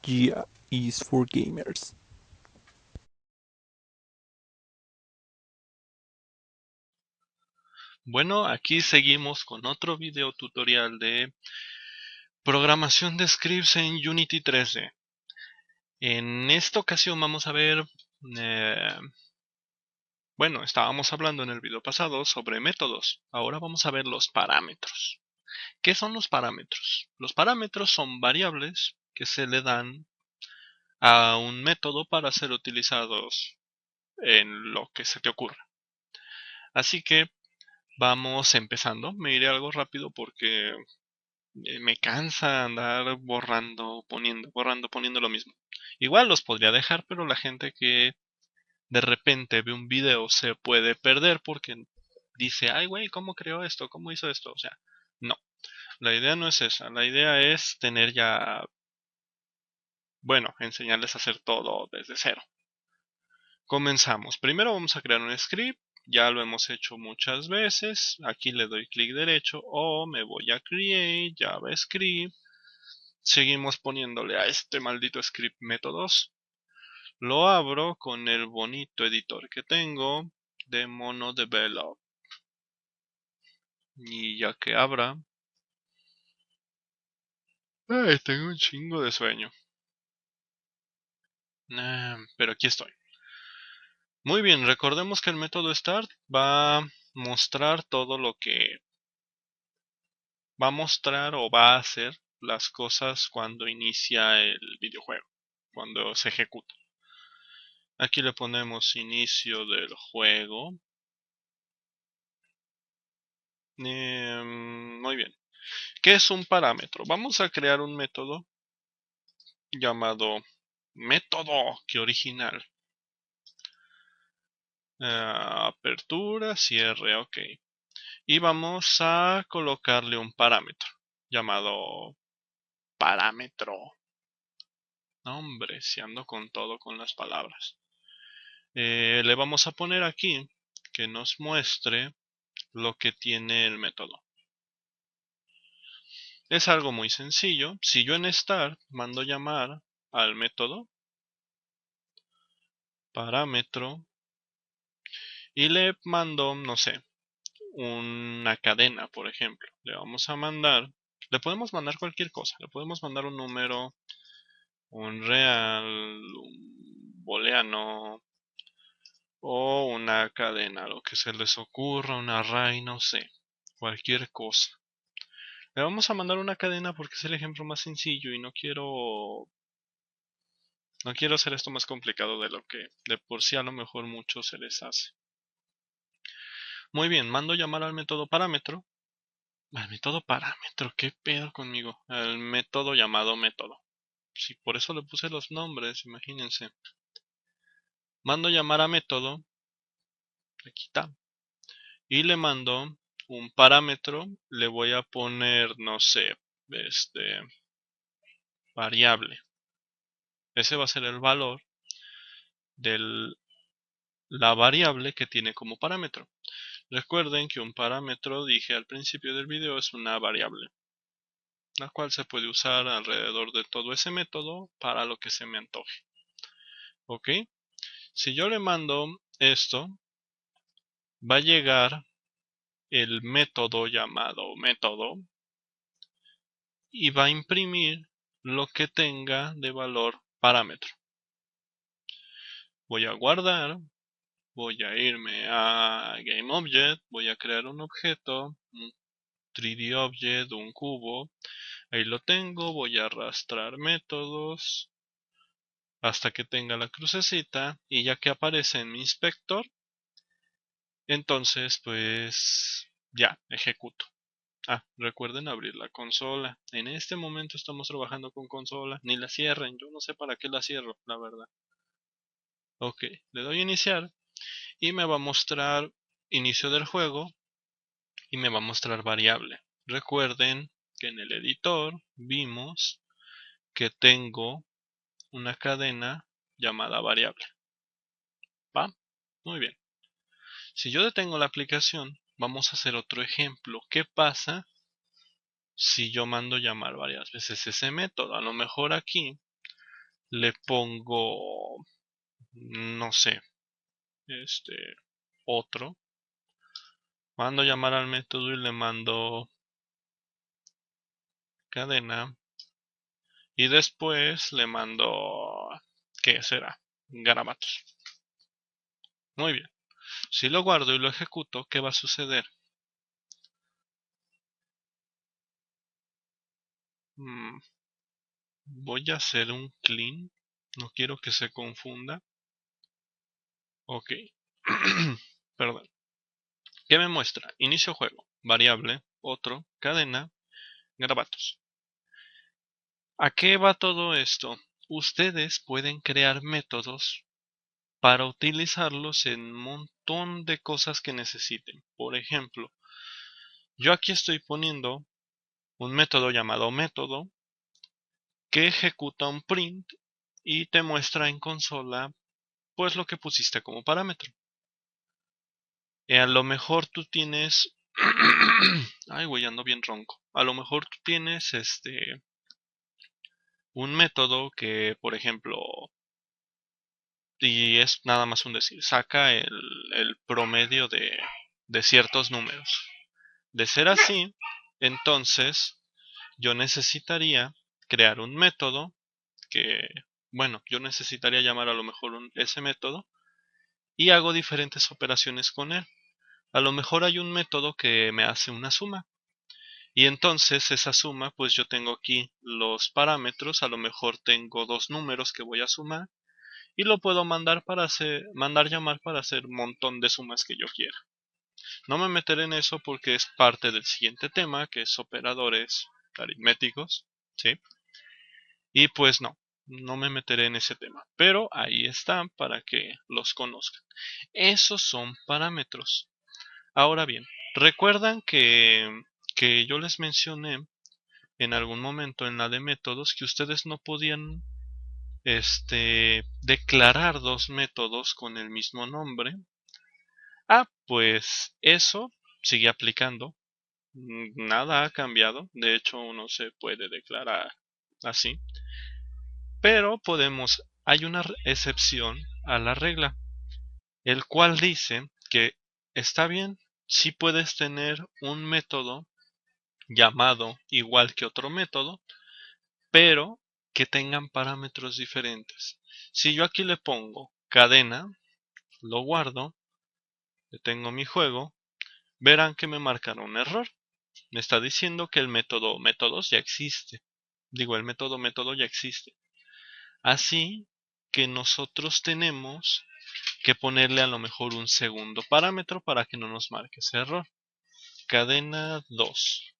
G is for gamers. Bueno, aquí seguimos con otro video tutorial de programación de scripts en Unity 3D. En esta ocasión vamos a ver, eh, bueno, estábamos hablando en el video pasado sobre métodos. Ahora vamos a ver los parámetros. ¿Qué son los parámetros? Los parámetros son variables que se le dan a un método para ser utilizados en lo que se te ocurra. Así que vamos empezando. Me iré algo rápido porque me cansa andar borrando, poniendo lo mismo. Igual los podría dejar, pero la gente que de repente ve un video se puede perder porque dice, ay güey, ¿cómo creó esto? ¿Cómo hizo esto? O sea, no. La idea no es esa. La idea es tener ya, bueno, enseñarles a hacer todo desde cero. Comenzamos. Primero vamos a crear un script. Ya lo hemos hecho muchas veces. Aquí le doy clic derecho o me voy a Create, JavaScript. Seguimos poniéndole a este maldito script métodos. Lo abro con el bonito editor que tengo de MonoDevelop. Y ya que abra... Ay, tengo un chingo de sueño. Pero aquí estoy. Muy bien, recordemos que el método start va a mostrar todo lo que va a mostrar o va a hacer las cosas cuando inicia el videojuego, cuando se ejecuta. Aquí le ponemos inicio del juego. Muy bien. ¿Qué es un parámetro? Vamos a crear un método llamado método, que original. Apertura, cierre, ok. Y vamos a colocarle un parámetro llamado parámetro. No, hombre, si ando con todo con las palabras. Le vamos a poner aquí que nos muestre lo que tiene el método. Es algo muy sencillo. Si yo en start mando llamar al método parámetro y le mando, no sé, una cadena, por ejemplo. Le podemos mandar cualquier cosa. Le podemos mandar un número, un real, un booleano o una cadena, lo que se les ocurra, un array, no sé, cualquier cosa. Le vamos a mandar una cadena porque es el ejemplo más sencillo y no quiero hacer esto más complicado de lo que de por sí a lo mejor mucho se les hace. Muy bien, mando llamar al método parámetro. Al método parámetro, ¿qué pedo conmigo? El método llamado método. Sí, por eso le puse los nombres, imagínense. Mando llamar a método, aquí está, y le mando un parámetro, le voy a poner, no sé, variable. Ese va a ser el valor de la variable que tiene como parámetro. Recuerden que un parámetro, dije al principio del video, es una variable, la cual se puede usar alrededor de todo ese método para lo que se me antoje. ¿Ok? Si yo le mando esto, va a llegar el método llamado método y va a imprimir lo que tenga de valor parámetro. Voy a guardar, voy a irme a GameObject, voy a crear un objeto, un 3D Object, un cubo. Ahí lo tengo, voy a arrastrar métodos hasta que tenga la crucecita y ya que aparece en mi inspector, entonces pues ya ejecuto. Recuerden abrir la consola. En este momento estamos trabajando con consola. Ni la cierren. Yo no sé para qué la cierro, la verdad. Ok, le doy a iniciar y me va a mostrar inicio del juego y me va a mostrar variable. Recuerden que en el editor vimos que tengo una cadena llamada variable. ¿Va? Muy bien. Si yo detengo la aplicación, vamos a hacer otro ejemplo. ¿Qué pasa si yo mando llamar varias veces ese método? A lo mejor aquí le pongo, no sé, otro. Mando llamar al método y le mando cadena. Y después le mando, ¿qué será? Garabatos. Muy bien. Si lo guardo y lo ejecuto, ¿qué va a suceder? Mm, Voy a hacer un clean. No quiero que se confunda. Ok. Perdón. ¿Qué me muestra? Inicio juego. Variable. Otro. Cadena. Garabatos. ¿A qué va todo esto? Ustedes pueden crear métodos para utilizarlos en un montón de cosas que necesiten. Por ejemplo, yo aquí estoy poniendo un método llamado método que ejecuta un print y te muestra en consola pues lo que pusiste como parámetro. A lo mejor tú tienes ay, güey, ando bien ronco. A lo mejor tú tienes un método que, por ejemplo, y es nada más un decir, saca el promedio de ciertos números. De ser así, entonces yo necesitaría crear un método que, bueno, yo necesitaría llamar a lo mejor ese método y hago diferentes operaciones con él. A lo mejor hay un método que me hace una suma y entonces esa suma, pues yo tengo aquí los parámetros, a lo mejor tengo dos números que voy a sumar y lo puedo mandar llamar para hacer un montón de sumas que yo quiera. No me meteré en eso porque es parte del siguiente tema, que es operadores aritméticos, ¿sí? Y pues no me meteré en ese tema, pero ahí están para que los conozcan. Esos son parámetros. Ahora bien, recuerdan que yo les mencioné en algún momento en la de métodos que ustedes no podían declarar dos métodos con el mismo nombre. Pues eso sigue aplicando. Nada ha cambiado. De hecho, uno se puede declarar así. Pero hay una excepción a la regla, el cual dice que está bien si puedes tener un método llamado igual que otro método, pero que tengan parámetros diferentes. Si yo aquí le pongo cadena, lo guardo, detengo mi juego, verán que me marcará un error. Me está diciendo que el método métodos ya existe. Digo, el método método ya existe. Así que nosotros tenemos que ponerle a lo mejor un segundo parámetro para que no nos marque ese error. Cadena 2.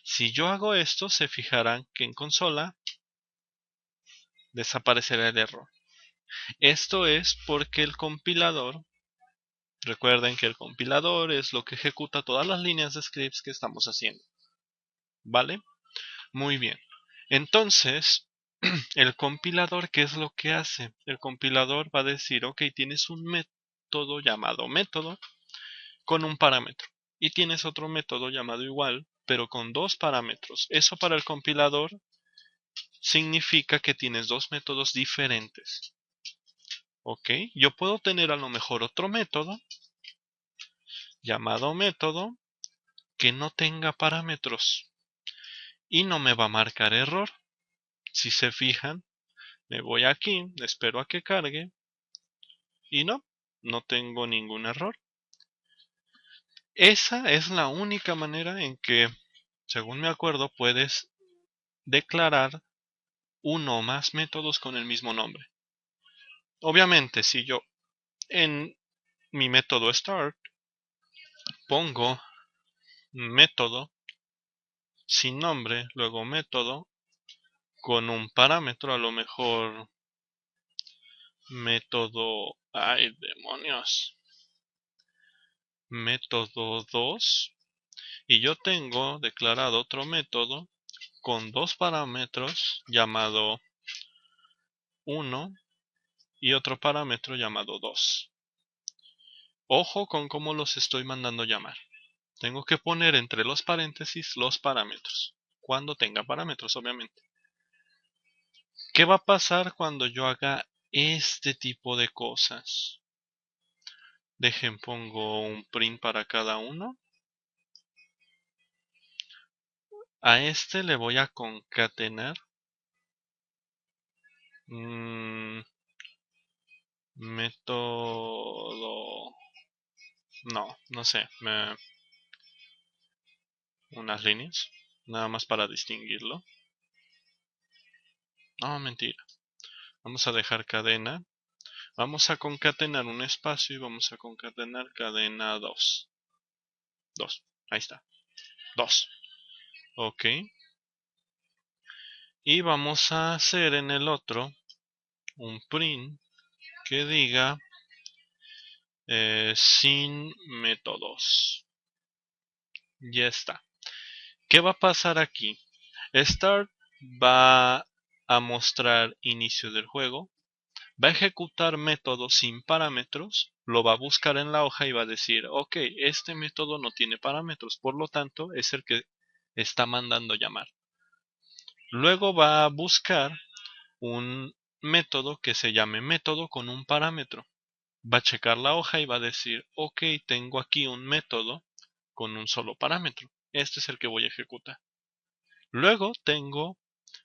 Si yo hago esto, se fijarán que en consola desaparecerá el error. Esto es porque el compilador, recuerden que el compilador es lo que ejecuta todas las líneas de scripts que estamos haciendo. ¿Vale? Muy bien. Entonces, el compilador, ¿qué es lo que hace? El compilador va a decir, ok, tienes un método llamado método con un parámetro. Y tienes otro método llamado igual, pero con dos parámetros. Eso para el compilador significa que tienes dos métodos diferentes. Ok, yo puedo tener a lo mejor otro método llamado método que no tenga parámetros y no me va a marcar error. Si se fijan, me voy aquí, espero a que cargue y no tengo ningún error. Esa es la única manera en que, según me acuerdo, puedes declarar uno o más métodos con el mismo nombre. Obviamente, si yo en mi método start pongo método sin nombre, luego método con un parámetro, a lo mejor método, ay demonios, método 2, y yo tengo declarado otro método con dos parámetros llamado 1 y otro parámetro llamado 2. Ojo con cómo los estoy mandando llamar. Tengo que poner entre los paréntesis los parámetros, cuando tenga parámetros obviamente. ¿Qué va a pasar cuando yo haga este tipo de cosas? Dejen, pongo un print para cada uno. A este le voy a concatenar método. No sé. Unas líneas. Nada más para distinguirlo. No, mentira. Vamos a dejar cadena. Vamos a concatenar un espacio y vamos a concatenar cadena 2. 2. Ahí está. 2. Ok. Y vamos a hacer en el otro un print que diga sin métodos. Ya está. ¿Qué va a pasar aquí? Start va a mostrar inicio del juego. Va a ejecutar método sin parámetros, lo va a buscar en la hoja y va a decir, ok, este método no tiene parámetros, por lo tanto es el que está mandando llamar. Luego va a buscar un método que se llame método con un parámetro. Va a checar la hoja y va a decir, ok, tengo aquí un método con un solo parámetro. Este es el que voy a ejecutar. Luego tengo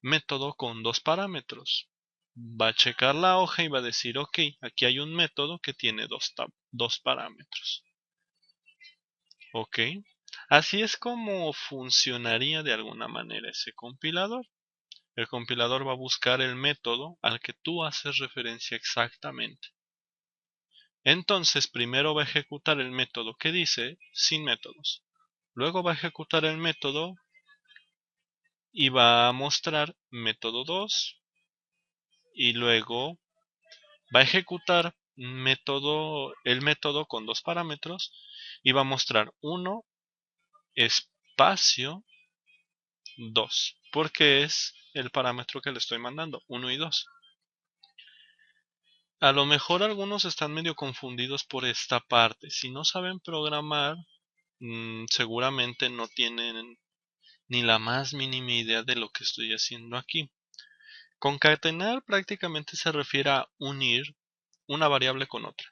método con dos parámetros. Va a checar la hoja y va a decir, ok, aquí hay un método que tiene dos parámetros. Ok, así es como funcionaría de alguna manera ese compilador. El compilador va a buscar el método al que tú haces referencia exactamente. Entonces, primero va a ejecutar el método que dice sin métodos. Luego va a ejecutar el método y va a mostrar método 2 y luego va a ejecutar el método con dos parámetros y va a mostrar 1 espacio 2 porque es el parámetro que le estoy mandando, 1 y 2. A lo mejor algunos están medio confundidos por esta parte. Si no saben programar, seguramente no tienen ni la más mínima idea de lo que estoy haciendo aquí. Concatenar prácticamente se refiere a unir una variable con otra.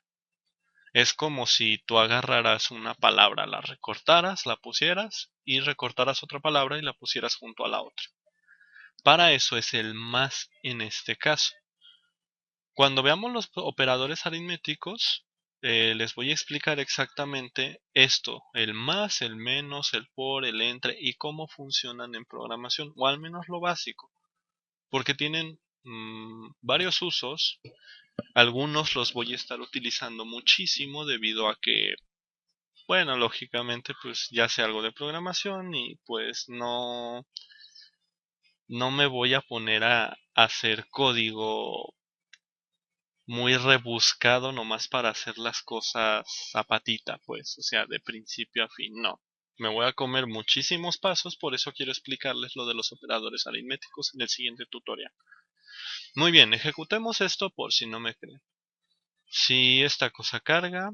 Es como si tú agarraras una palabra, la recortaras, la pusieras y recortaras otra palabra y la pusieras junto a la otra. Para eso es el más en este caso. Cuando veamos los operadores aritméticos, les voy a explicar exactamente esto, el más, el menos, el por, el entre y cómo funcionan en programación, o al menos lo básico, porque tienen varios usos. Algunos los voy a estar utilizando muchísimo debido a que, bueno, lógicamente pues ya sé algo de programación y pues no me voy a poner a hacer código muy rebuscado nomás para hacer las cosas a patita, pues, o sea, de principio a fin, no. Me voy a comer muchísimos pasos, por eso quiero explicarles lo de los operadores aritméticos en el siguiente tutorial. Muy bien, ejecutemos esto por si no me creen. Si esta cosa carga,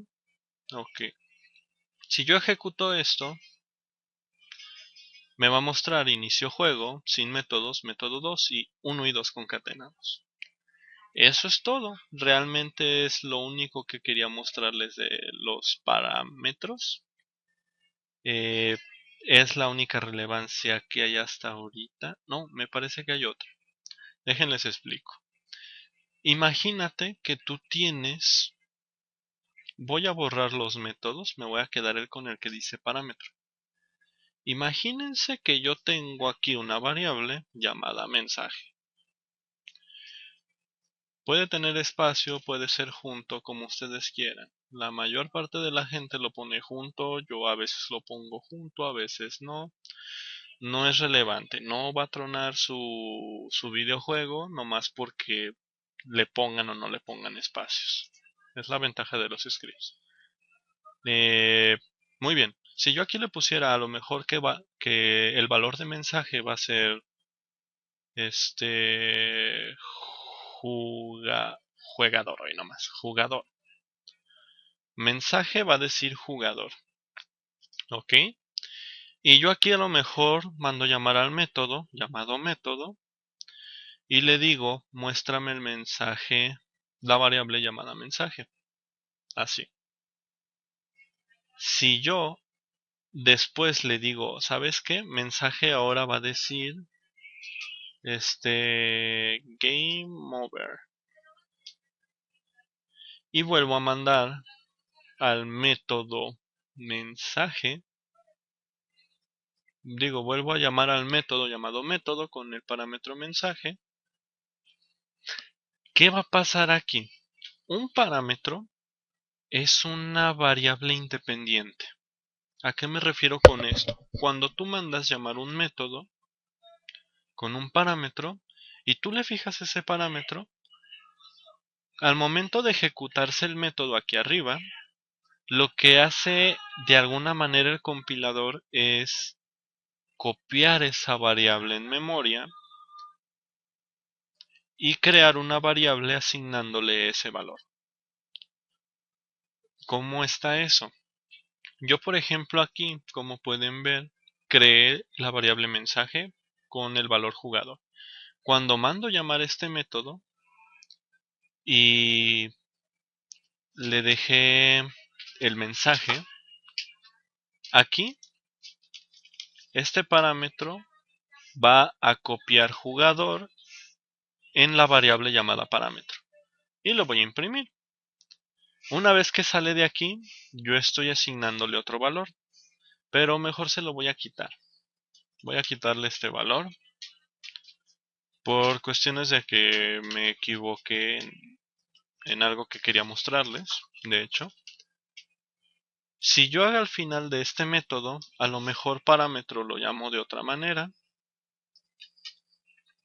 ok. Si yo ejecuto esto, me va a mostrar inicio juego, sin métodos, método 2 y 1 y 2 concatenados. Eso es todo. Realmente es lo único que quería mostrarles de los parámetros. Eh, es la única relevancia que hay hasta ahorita. No, me parece que hay otra. Déjenles explico. Imagínate que tú tienes... Voy a borrar los métodos, me voy a quedar con el que dice parámetro. Imagínense que yo tengo aquí una variable llamada mensaje. Puede tener espacio, puede ser junto, como ustedes quieran. La mayor parte de la gente lo pone junto, yo a veces lo pongo junto, a veces no. No es relevante, no va a tronar su videojuego nomás porque le pongan o no le pongan espacios. Es la ventaja de los scripts. Eh, muy bien, si yo aquí le pusiera a lo mejor que el valor de mensaje va a ser este jugador, hoy nomás, jugador. Mensaje va a decir jugador, ¿ok? Y yo aquí a lo mejor mando llamar al método, llamado método, y le digo, muéstrame el mensaje, la variable llamada mensaje. Así. Si yo después le digo, ¿sabes qué? Mensaje ahora va a decir, game over. Y vuelvo a mandar al método mensaje. Vuelvo a llamar al método llamado método con el parámetro mensaje. ¿Qué va a pasar aquí? Un parámetro es una variable independiente. ¿A qué me refiero con esto? Cuando tú mandas llamar un método con un parámetro y tú le fijas ese parámetro, al momento de ejecutarse el método aquí arriba, lo que hace de alguna manera el compilador es copiar esa variable en memoria y crear una variable asignándole ese valor. ¿Cómo está eso? Yo, por ejemplo, aquí, como pueden ver, creé la variable mensaje con el valor jugador. Cuando mando llamar este método y le dejé el mensaje, aquí este parámetro va a copiar jugador en la variable llamada parámetro y lo voy a imprimir. Una vez que sale de aquí, yo estoy asignándole otro valor, pero mejor se lo voy a quitar. Voy a quitarle este valor por cuestiones de que me equivoqué en algo que quería mostrarles. De hecho, si yo hago al final de este método, a lo mejor parámetro lo llamo de otra manera.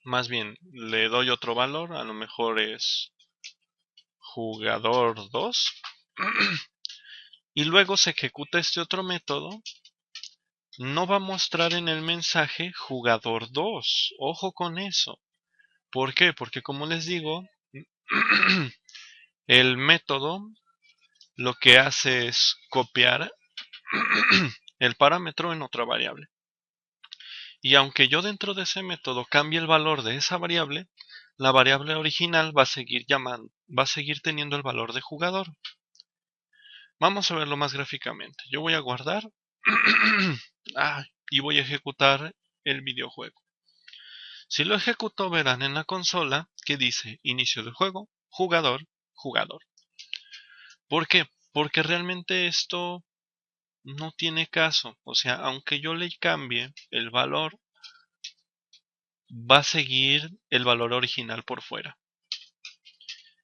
Más bien, le doy otro valor, a lo mejor es jugador 2. Y luego se ejecuta este otro método, no va a mostrar en el mensaje jugador 2. Ojo con eso. ¿Por qué? Porque como les digo, el método lo que hace es copiar el parámetro en otra variable. Y aunque yo dentro de ese método cambie el valor de esa variable, la variable original va a seguir va a seguir teniendo el valor de jugador. Vamos a verlo más gráficamente. Yo voy a guardar y voy a ejecutar el videojuego. Si lo ejecuto, verán en la consola que dice inicio del juego, jugador, jugador. ¿Por qué? Porque realmente esto no tiene caso. O sea, aunque yo le cambie el valor, va a seguir el valor original por fuera.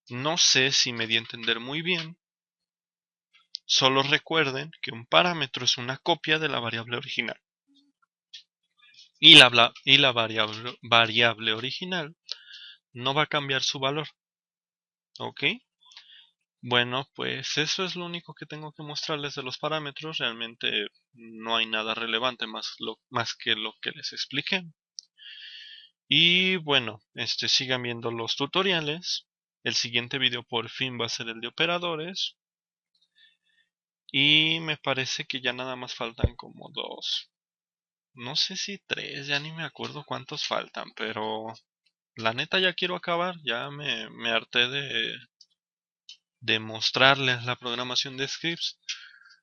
No sé si me di a entender muy bien. Solo recuerden que un parámetro es una copia de la variable original. Y la variable original no va a cambiar su valor. ¿Ok? Bueno, pues eso es lo único que tengo que mostrarles de los parámetros. Realmente no hay nada relevante más que lo que les expliqué. Y bueno, sigan viendo los tutoriales. El siguiente video por fin va a ser el de operadores. Y me parece que ya nada más faltan como dos. No sé si tres, ya ni me acuerdo cuántos faltan, pero la neta ya quiero acabar. Ya me harté de mostrarles la programación de scripts.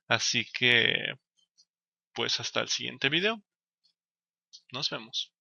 Así que, pues hasta el siguiente video. Nos vemos.